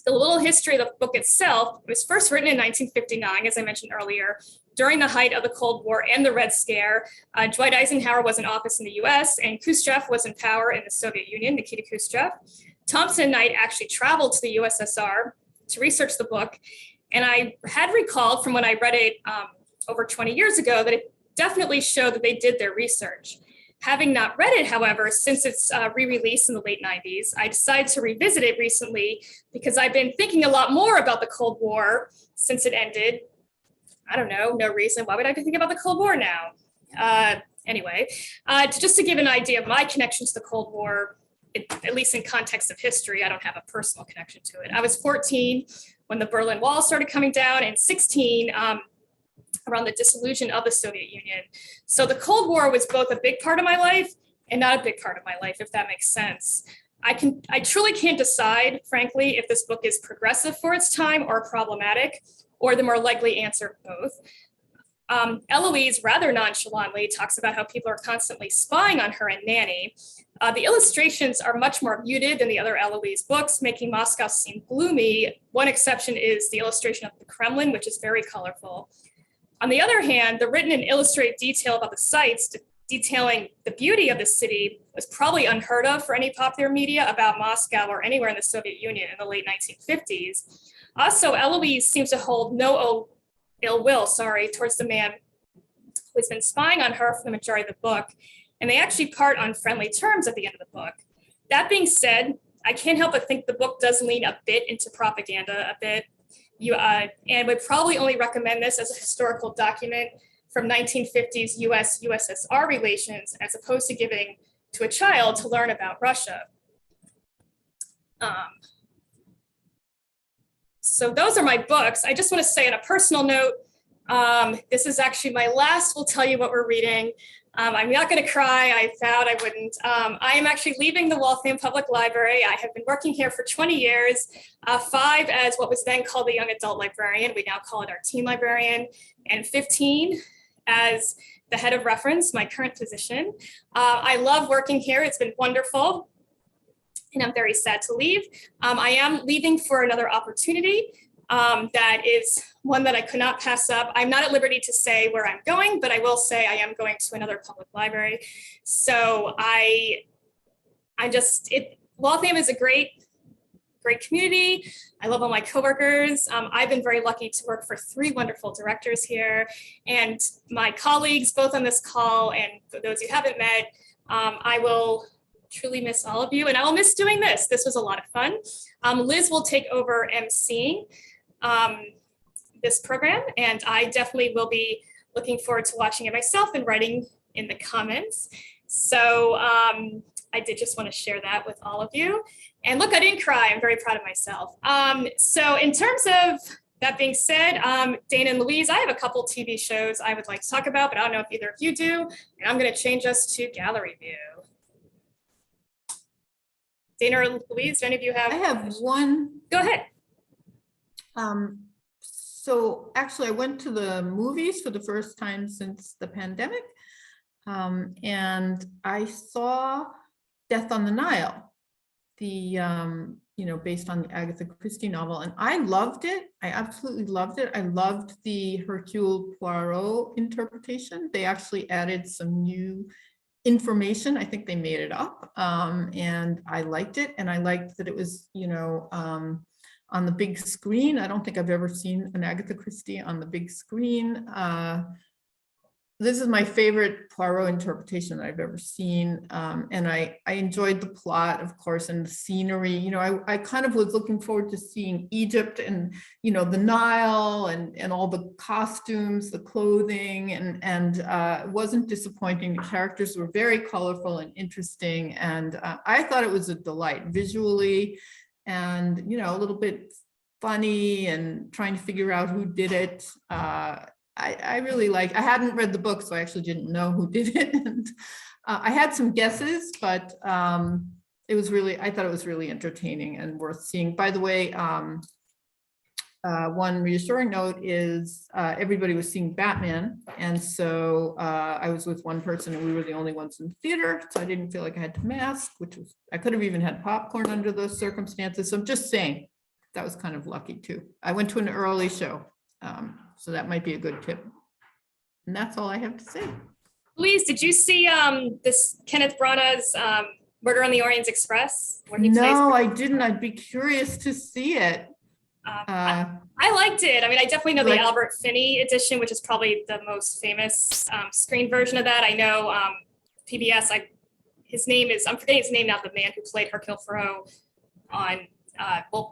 The little history of the book itself, it was first written in 1959, as I mentioned earlier, during the height of the Cold War and the Red Scare. Dwight Eisenhower was in office in the US and Khrushchev was in power in the Soviet Union, Nikita Khrushchev. Thompson and Knight actually traveled to the USSR to research the book. And I had recalled from when I read it over 20 years ago that it definitely showed that they did their research. Having not read it, however, since its re-release in the late 90s, I decided to revisit it recently because I've been thinking a lot more about the Cold War since it ended. I don't know, no reason. Why would I be thinking about the Cold War now? Anyway, just to give an idea of my connection to the Cold War, at least in context of history, I don't have a personal connection to it. I was 14 when the Berlin Wall started coming down and 16 around the dissolution of the Soviet Union. So the Cold War was both a big part of my life and not a big part of my life, if that makes sense. I truly can't decide, frankly, if this book is progressive for its time or problematic, or the more likely answer, both. Eloise rather nonchalantly talks about how people are constantly spying on her and Nanny. The illustrations are much more muted than the other Eloise books, making Moscow seem gloomy. One exception is the illustration of the Kremlin, which is very colorful. On the other hand, the written and illustrated detail about the sites detailing the beauty of the city was probably unheard of for any popular media about Moscow or anywhere in the Soviet Union in the late 1950s. Also, Eloise seems to hold no ill will, towards the man who's been spying on her for the majority of the book, and they actually part on friendly terms at the end of the book. That being said, I can't help but think the book does lean a bit into propaganda a bit. And would probably only recommend this as a historical document from 1950s US-USSR relations, as opposed to giving to a child to learn about Russia. So those are my books. I just want to say on a personal note, this is actually my last, we'll tell you what we're reading. I'm not going to cry. I vowed I wouldn't. I am actually leaving the Waltham Public Library. I have been working here for 20 years, 5 as what was then called the young adult librarian. We now call it our teen librarian, and 15 as the head of reference, my current position. I love working here. It's been wonderful, and I'm very sad to leave. I am leaving for another opportunity. That is one that I could not pass up. I'm not at liberty to say where I'm going, but I will say I am going to another public library. So Waltham is a great community. I love all my coworkers. I've been very lucky to work for 3 wonderful directors here, and my colleagues, both on this call and for those you haven't met. I will truly miss all of you, and I will miss doing this. This was a lot of fun. Liz will take over emceeing this program, and I definitely will be looking forward to watching it myself and writing in the comments. So I did just want to share that with all of you. And look, I didn't cry. I'm very proud of myself. So in terms of that being said, Dana and Louise, I have a couple TV shows I would like to talk about, but I don't know if either of you do. And I'm going to change us to gallery view. Dana or Louise, do any of you have? I have one. Go ahead. So actually I went to the movies for the first time since the pandemic. And I saw Death on the Nile, based on the Agatha Christie novel. And I loved it. I absolutely loved it. I loved the Hercule Poirot interpretation. They actually added some new information. I think they made it up, and I liked it, and I liked that it was, on the big screen. I don't think I've ever seen an Agatha Christie on the big screen. This is my favorite Poirot interpretation that I've ever seen. And I enjoyed the plot, of course, and the scenery. I kind of was looking forward to seeing Egypt and, the Nile and all the costumes, the clothing, and it wasn't disappointing. The characters were very colorful and interesting. And I thought it was a delight visually and, a little bit funny and trying to figure out who did it. I really I hadn't read the book, so I actually didn't know who did it. And I had some guesses, but I thought it was really entertaining and worth seeing. By the way, one reassuring note is everybody was seeing Batman. And so I was with one person and we were the only ones in the theater. So I didn't feel like I had to mask, I could have even had popcorn under those circumstances. So I'm just saying that was kind of lucky too. I went to an early show. So that might be a good tip. And that's all I have to say. Louise, did you see this Kenneth Branagh's Murder on the Orient Express? Where he No, I didn't. I'd be curious to see it. I liked it. I mean, I definitely know the Albert Finney edition, which is probably the most famous screen version of that. I know PBS, I'm forgetting his name now, the man who played Hercule Poirot on,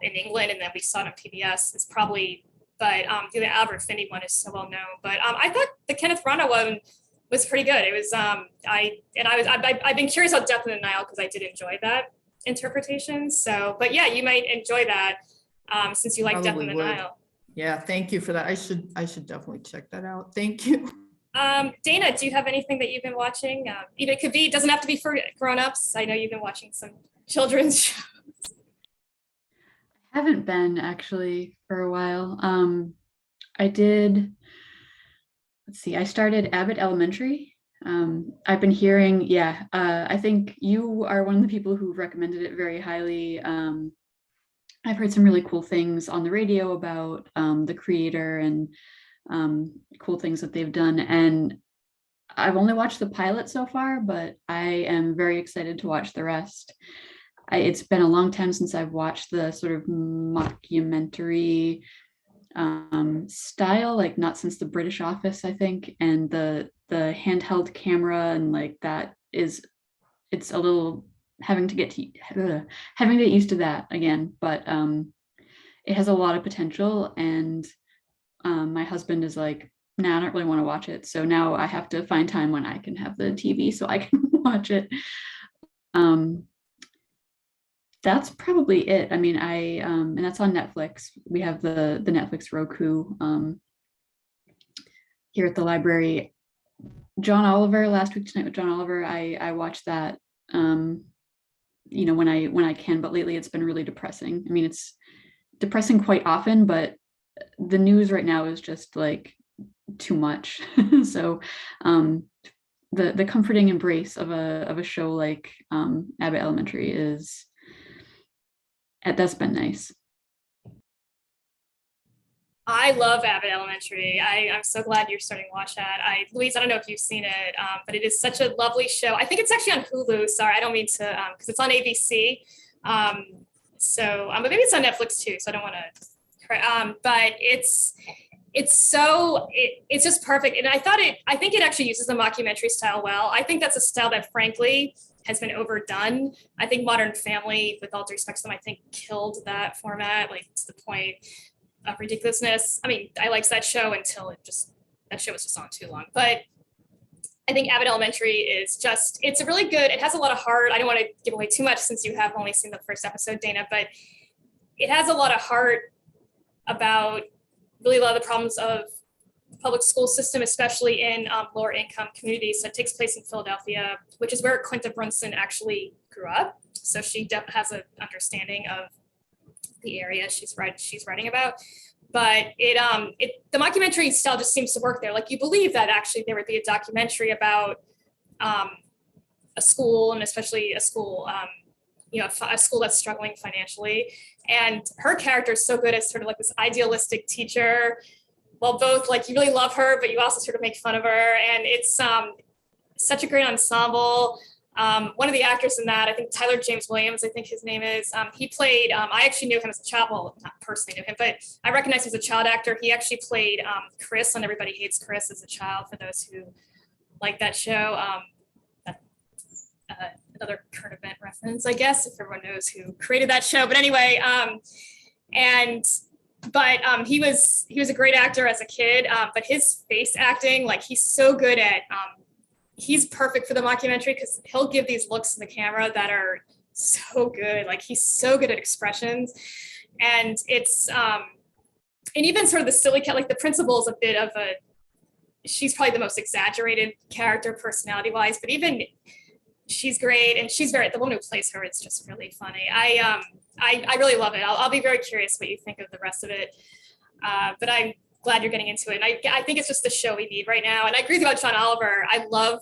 in England, and then we saw it on PBS. It's probably, but the Albert Finney one is so well known. But I thought the Kenneth Branagh one was pretty good. It was, I've been curious about Death in the Nile because I did enjoy that interpretation. So, but yeah, you might enjoy that since you like Death in the Nile. Yeah, thank you for that. I should definitely check that out. Thank you. Dana, do you have anything that you've been watching? Even it doesn't have to be for grown-ups. I know you've been watching some children's shows. I haven't been actually for a while. I did, let's see, I started Abbot Elementary. I've been hearing, I think you are one of the people who recommended it very highly. I've heard some really cool things on the radio about the creator and cool things that they've done. And I've only watched the pilot so far, but I am very excited to watch the rest. It's been a long time since I've watched the sort of mockumentary style, like not since the British Office, I think, and the handheld camera and like that it's a little having to get used to that again, but it has a lot of potential, and my husband is like, nah, I don't really want to watch it, so now I have to find time when I can have the TV so I can watch it. That's probably it. I mean, and that's on Netflix. We have the Netflix Roku here at the library. John Oliver, Last Week Tonight with John Oliver, I watched that when I can, but lately it's been really depressing. I mean, it's depressing quite often, but the news right now is just like too much. So the comforting embrace of a show like Abbott Elementary that's been nice. I love Abbott Elementary. I'm so glad you're starting to watch that. Louise, I don't know if you've seen it, but it is such a lovely show. I think it's actually on Hulu. Sorry, I don't mean to, because it's on ABC. But maybe it's on Netflix too. So I don't want to, but it's just perfect. And I think it actually uses the mockumentary style well. I think that's a style that frankly has been overdone. I think Modern Family, with all due respect to them, I think killed that format, like to the point of ridiculousness. I mean, I liked that show until that show was just on too long. But I think Abbott Elementary it's a really good, it has a lot of heart. I don't want to give away too much since you have only seen the first episode, Dana, but it has a lot of heart about really a lot of the problems of the public school system, especially in lower income communities. So it takes place in Philadelphia, which is where Quinta Brunson actually grew up. So she has an understanding of the area she's writing about. But the mockumentary style just seems to work there. Like you believe that actually there would be a documentary about a school, and especially a school, a school that's struggling financially. And her character is so good as sort of like this idealistic teacher. Well, both like you really love her, but you also sort of make fun of her. And it's such a great ensemble. One of the actors in that, I think Tyler James Williams, I think his name is, he played, I actually knew him as a child, well, not personally knew him, but I recognize him as a child actor. He actually played Chris on Everybody Hates Chris as a child, for those who like that show. Another current event reference, I guess, if everyone knows who created that show. But anyway, he was a great actor as a kid, but his face acting, like he's so good at, he's perfect for the mockumentary because he'll give these looks to the camera that are so good. Like he's so good at expressions, and it's and even sort of the silly cat, like the principal is a bit of a, she's probably the most exaggerated character personality wise, but even she's great, and she's very, the woman who plays her, it's just really funny. I really love it. I'll be very curious what you think of the rest of it, but I'm glad you're getting into it. And I think it's just the show we need right now. And I agree with you about John Oliver. I love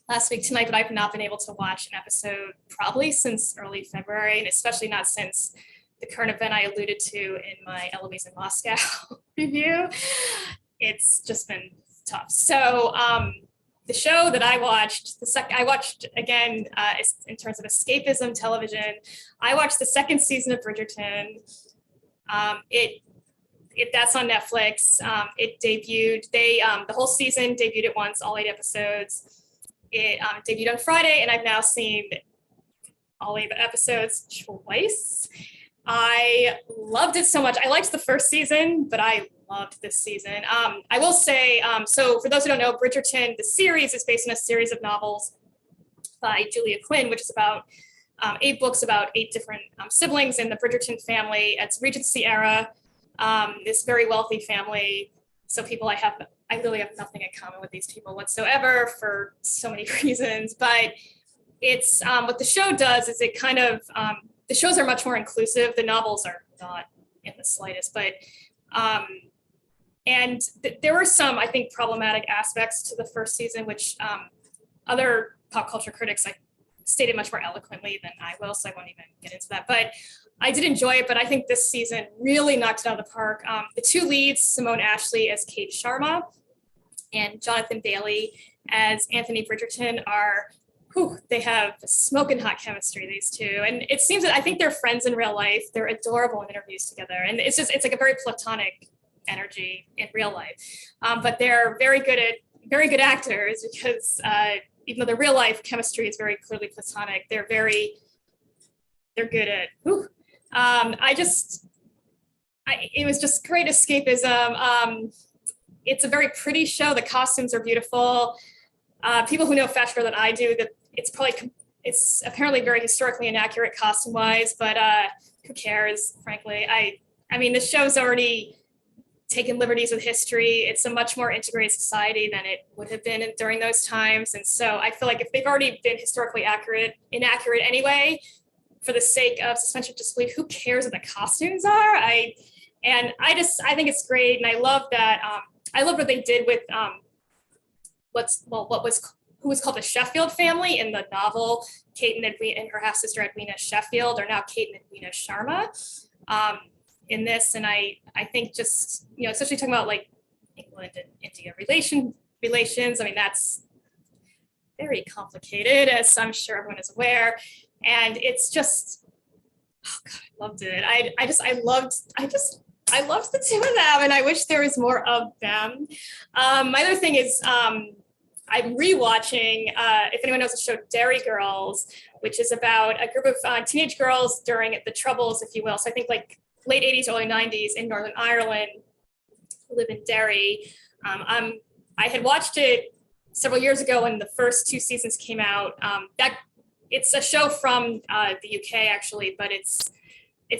Last Week Tonight, but I've not been able to watch an episode probably since early February, and especially not since the current event I alluded to in my Eloise in Moscow review. It's just been tough. So the show that I watched, I watched again, in terms of escapism television, I watched the second season of Bridgerton. That's on Netflix. It debuted, the whole season debuted at once, all 8 episodes. It debuted on Friday, and I've now seen all 8 episodes twice. I loved it so much. I liked the first season, but I loved this season. I will say, so for those who don't know, Bridgerton, the series is based on a series of novels by Julia Quinn, which is about 8 books about 8 different siblings in the Bridgerton family. It's Regency era, this very wealthy family. So people I literally have nothing in common with these people whatsoever for so many reasons. But it's what the show does is it kind of, the shows are much more inclusive. The novels are not in the slightest, but there were some, I think, problematic aspects to the first season, which other pop culture critics stated much more eloquently than I will, so I won't even get into that. But I did enjoy it, but I think this season really knocked it out of the park. The 2 leads, Simone Ashley as Kate Sharma and Jonathan Bailey as Anthony Bridgerton, they have smoking hot chemistry, these two. And it seems that I think they're friends in real life. They're adorable in interviews together. And it's like a very platonic energy in real life. But they're very good actors because even though their real life chemistry is very clearly platonic, they're good at, it was just great escapism. It's a very pretty show. The costumes are beautiful. People who know fashion better than I do, that it's apparently very historically inaccurate costume wise, but who cares, frankly. I mean, the show's already taken liberties with history. It's a much more integrated society than it would have been during those times. And so I feel like if they've already been historically inaccurate anyway, for the sake of suspension of disbelief, who cares what the costumes are? I think it's great. And I love that. I love what they did with who was called the Sheffield family in the novel. Kate and Edwina and her half sister Edwina Sheffield are now Kate and Edwina Sharma in this. And I think just, especially talking about like England and India relations. I mean, that's very complicated, as I'm sure everyone is aware. And it's just, oh God, I loved it. I loved the 2 of them, and I wish there was more of them. My other thing is I'm rewatching, if anyone knows the show Derry Girls, which is about a group of teenage girls during the Troubles, if you will. So I think like late 80s, early 90s in Northern Ireland, who live in Derry. I had watched it several years ago when the first 2 seasons came out. It's a show from the UK actually, but it's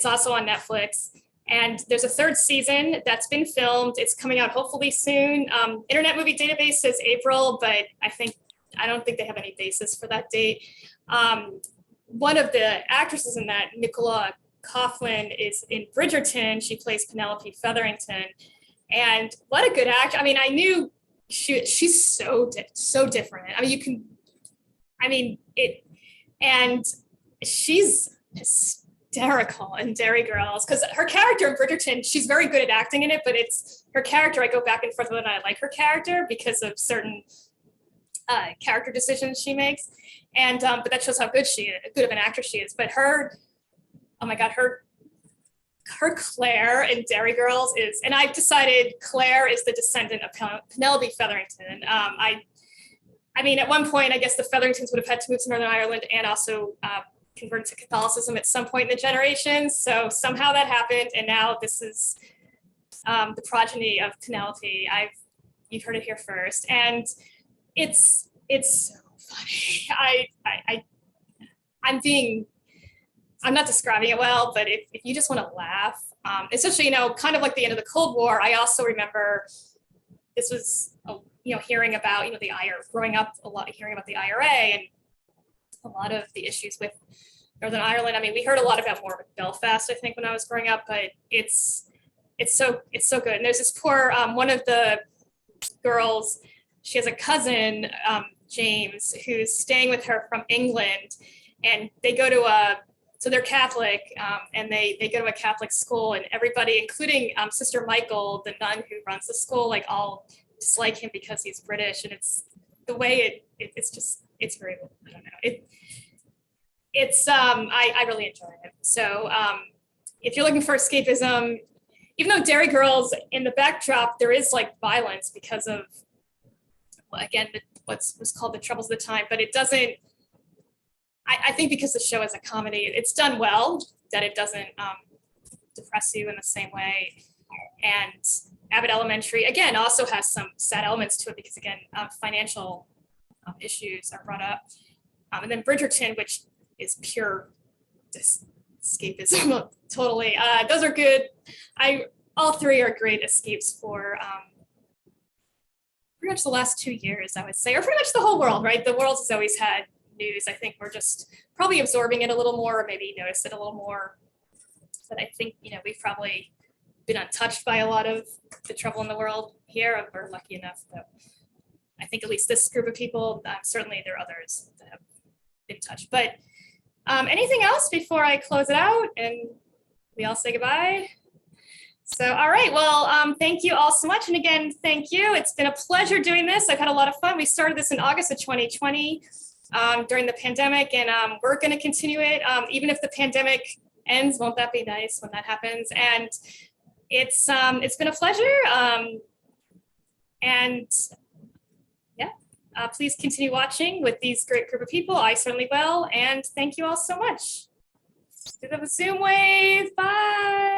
also on Netflix. And there's a 3rd season that's been filmed. It's coming out hopefully soon. Internet Movie Database says April, but I don't think they have any basis for that date. One of the actresses in that, Nicola Coughlan, is in Bridgerton. She plays Penelope Featherington. And what a good actor. I mean, I knew she's so different. And she's hysterical in Derry Girls, because her character in Bridgerton, she's very good at acting in it, but it's her character, I go back and forth whether I like her character because of certain character decisions she makes. And but that shows how good of an actress she is. But her, oh my God, her Claire in Dairy Girls is, and I've decided Claire is the descendant of Penelope Featherington. I mean, at one point, I guess the Featheringtons would have had to move to Northern Ireland and also convert to Catholicism at some point in the generation. So somehow that happened, and now this is the progeny of Penelope. You've heard it here first, and it's funny. I'm not describing it well, but if you just want to laugh, especially, you know, kind of like the end of the Cold War, I also remember this was, you know, hearing about, you know, the IRA, growing up a lot, hearing about the IRA and a lot of the issues with Northern Ireland. I mean, we heard a lot about more Belfast, I think, when I was growing up, but it's so good. And there's this poor, one of the girls, she has a cousin, James, who's staying with her from England, and they go to so they're Catholic, and they go to a Catholic school, and everybody, including Sister Michael, the nun who runs the school, like all dislike him because he's British, and it's the way it's very, I don't know. I really enjoy it. So if you're looking for escapism, even though Dairy Girls, in the backdrop, there is like violence because of, well, again, what was called the troubles of the time, but it doesn't, I think because the show is a comedy, it's done well, that it doesn't depress you in the same way. And Abbot Elementary, again, also has some sad elements to it because, again, financial issues are brought up. And then Bridgerton, which is pure escapism, totally. Those are good. All three are great escapes for pretty much the last 2 years, I would say, or pretty much the whole world, right? The world has always had news. I think we're just probably absorbing it a little more, or maybe notice it a little more. But I think, you know, we've probably been untouched by a lot of the trouble in the world here. We're lucky enough that I think at least this group of people, certainly there are others that have been touched. But anything else before I close it out and we all say goodbye? So, all right, well, thank you all so much. And again, thank you. It's been a pleasure doing this. I've had a lot of fun. We started this in August of 2020 during the pandemic, and we're going to continue it. Even if the pandemic ends, won't that be nice when that happens? And it's been a pleasure. And yeah, please continue watching with these great group of people. I certainly will. And thank you all so much. Do the Zoom wave. Bye.